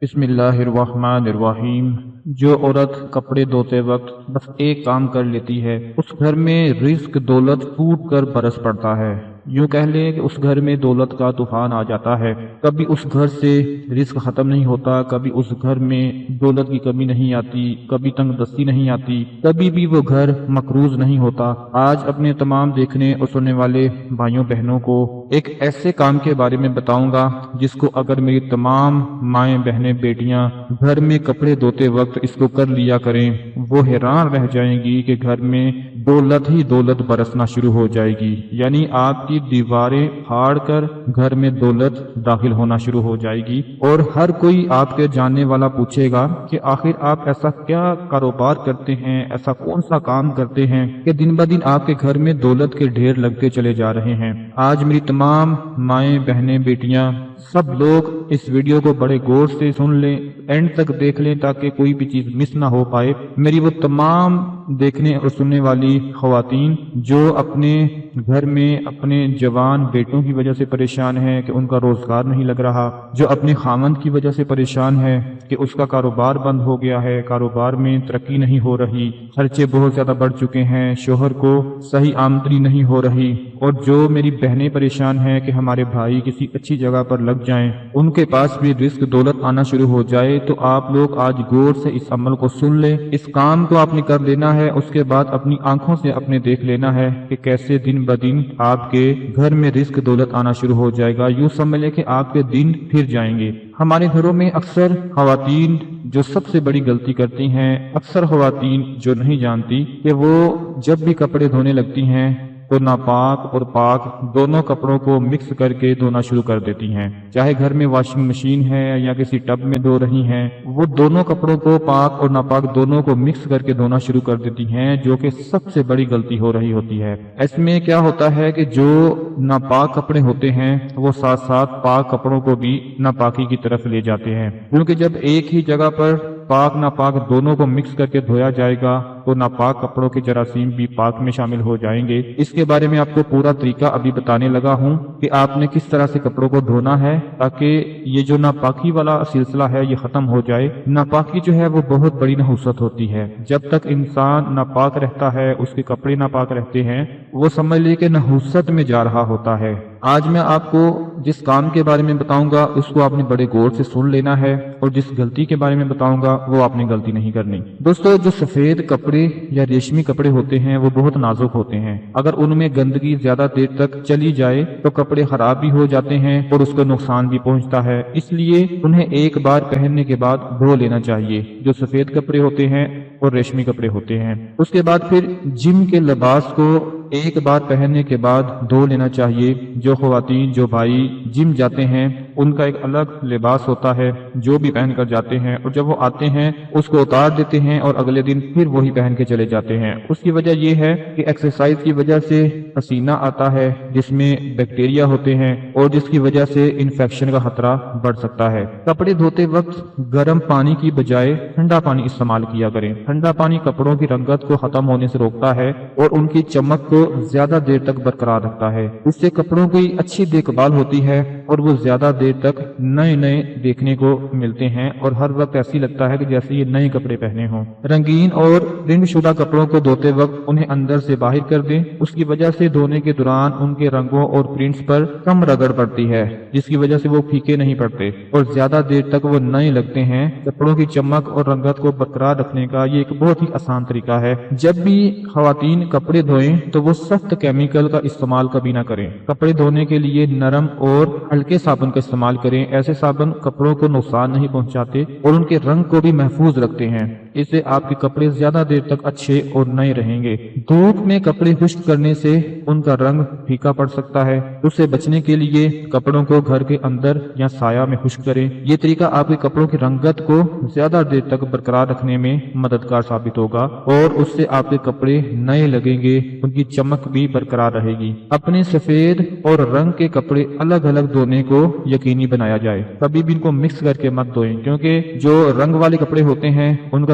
बिस्मिल्लाहिर्रहमानिर्रहीम। जो औरत कपड़े धोते वक्त बस एक काम कर लेती है, उस घर में रिस्क दौलत फूट कर बरस पड़ता है। यूं कह लें कि उस घर में दौलत का तूफान आ जाता है। कभी उस घर से रिस्क खत्म नहीं होता, कभी उस घर में दौलत की कमी नहीं आती, कभी तंगदस्ती नहीं आती, कभी भी वो घर मकरूज नहीं होता। आज अपने तमाम देखने और सुनने वाले भाइयों बहनों को एक ऐसे काम के बारे में बताऊंगा जिसको अगर मेरी तमाम माएं बहनें बेटियां घर में कपड़े धोते वक्त इसको कर लिया करें, वो हैरान रह जाएंगी कि घर में दौलत ही दौलत बरसना शुरू हो जाएगी। यानी आपकी दीवारें फाड़ कर घर में दौलत दाखिल होना शुरू हो जाएगी और हर कोई आपके जानने वाला पूछेगा कि आखिर आप ऐसा क्या कारोबार करते हैं, ऐसा कौन सा काम करते हैं कि दिन ब दिन आपके घर में दौलत के ढेर लगते चले जा रहे हैं। आज मेरी तमाम माएं बहनें बेटियां सब लोग इस वीडियो को बड़े गौर से सुन लें, एंड तक देख लें ताकि कोई भी चीज मिस ना हो पाए। मेरी वो तमाम देखने और सुनने वाली खवातीन जो अपने घर में अपने जवान बेटों की वजह से परेशान है कि उनका रोजगार नहीं लग रहा, जो अपने खामन की वजह से परेशान है कि उसका कारोबार बंद हो गया है, कारोबार में तरक्की नहीं हो रही, खर्चे बहुत ज्यादा बढ़ चुके हैं, शोहर को सही आमदनी नहीं हो रही, और जो मेरी बहनें परेशान हैं कि हमारे भाई किसी अच्छी जगह पर लग जाएं, उनके पास भी रिस्क दौलत आना शुरू हो जाए। तो आप लोग आज गौर से इस अमल को सुन लें। इस काम को आपने कर लेना है, उसके बाद अपनी आंखों से अपने देख लेना है कि कैसे दिन ब दिन आपके घर में रिस्क दौलत आना शुरू हो जाएगा। यूं समझ लें कि आपके दिन फिर जाएंगे। हमारे घरों में अक्सर खवातीन जो सबसे बड़ी गलती करती हैं, अक्सर खवातीन जो नहीं जानती कि वो जब भी कपड़े धोने लगती हैं तो नापाक और पाक दोनों कपड़ों को मिक्स करके धोना शुरू कर देती हैं। चाहे घर में वॉशिंग मशीन है या किसी टब में धो रही हैं, वो दोनों कपड़ों को पाक और नापाक दोनों को मिक्स करके धोना शुरू कर देती हैं, जो कि सबसे बड़ी गलती हो रही होती है। इसमें क्या होता है कि जो नापाक कपड़े होते हैं वो साथ साथ पाक कपड़ों को भी नापाकी की तरफ ले जाते हैं, क्योंकि जब एक ही जगह पर पाक नापाक दोनों को मिक्स करके धोया जाएगा तो नापाक कपड़ों के जरासीम भी पाक में शामिल हो जाएंगे। इसके बारे में आपको पूरा तरीका अभी बताने लगा हूं कि आपने किस तरह से कपड़ों को धोना है ताकि ये जो नापाकी वाला सिलसिला है ये खत्म हो जाए। नापाकी जो है वो बहुत बड़ी नहुसत होती है। जब तक इंसान नापाक रहता है, उसके कपड़े नापाक रहते हैं, वो समझ लीजिए कि नहुसत में जा रहा होता है। आज मैं आपको जिस काम के बारे में बताऊंगा उसको आपने बड़े गौर से सुन लेना है, और जिस गलती के बारे में बताऊंगा वो आपने गलती नहीं करनी। दोस्तों, जो सफेद कपड़े या रेशमी कपड़े होते हैं वो बहुत नाजुक होते हैं। अगर उनमें गंदगी ज्यादा देर तक चली जाए तो कपड़े खराब भी हो जाते हैं और उसको नुकसान भी पहुंचता है। इसलिए उन्हें एक बार पहनने के बाद धो लेना चाहिए, जो सफेद कपड़े होते हैं और रेशमी कपड़े होते हैं। उसके बाद फिर जिम के लिबास को एक बार पहनने के बाद धो लेना चाहिए। जो ख्वातीन जो भाई जिम जाते हैं उनका एक अलग लिबास होता है जो भी पहन कर जाते हैं, और जब वो आते हैं उसको उतार देते हैं और अगले दिन फिर वही पहन के चले जाते हैं। उसकी वजह यह है कि एक्सरसाइज की वजह से पसीना आता है जिसमें बैक्टीरिया होते हैं और जिसकी वजह से इन्फेक्शन का खतरा बढ़ सकता है। कपड़े धोते वक्त गर्म पानी की बजाय ठंडा पानी इस्तेमाल किया करें। ठंडा पानी कपड़ों की रंगत को खत्म होने से रोकता है और उनकी चमक को ज्यादा देर तक बरकरार रखता है। इससे कपड़ों की अच्छी देखभाल होती है और वो ज्यादा देर तक नए नए देखने को मिलते हैं और हर वक्त ऐसी लगता है कि जैसे ये नए कपड़े पहने हों। रंगीन और प्रिंट शुदा कपड़ों को धोते वक्त उन्हें अंदर से बाहर कर दें। उसकी वजह से धोने के दौरान उनके रंगों और प्रिंट्स पर कम रगड़ पड़ती है, जिसकी वजह से वो फीके नहीं पड़ते और ज्यादा देर तक वो नए लगते हैं। कपड़ों की चमक और रंगत को बरकरार रखने का ये एक बहुत ही आसान तरीका है। जब भी खवातीन कपड़े धोएं तो वो सख्त केमिकल का इस्तेमाल कभी ना करें। कपड़े धोने के लिए नरम और हल्के साबुन का इस्तेमाल करें। ऐसे साबुन कपड़ों को नुकसान नहीं पहुंचाते और उनके रंग को भी महफूज रखते हैं। इससे आपके कपड़े ज्यादा देर तक अच्छे और नए रहेंगे। धूप में कपड़े खुश्क करने से उनका रंग फीका पड़ सकता है। उससे बचने के लिए कपड़ों को घर के अंदर या साया में खुश्क करें। ये तरीका आपके कपड़ों की रंगत को ज्यादा देर तक बरकरार रखने में मददगार साबित होगा और उससे आपके कपड़े नए लगेंगे, उनकी चमक भी बरकरार रहेगी। अपने सफेद और रंग के कपड़े अलग अलग धोने को यकीनी बनाया जाए। कभी भी इनको मिक्स करके मत धोएं, क्योंकि जो रंग वाले कपड़े होते हैं उनका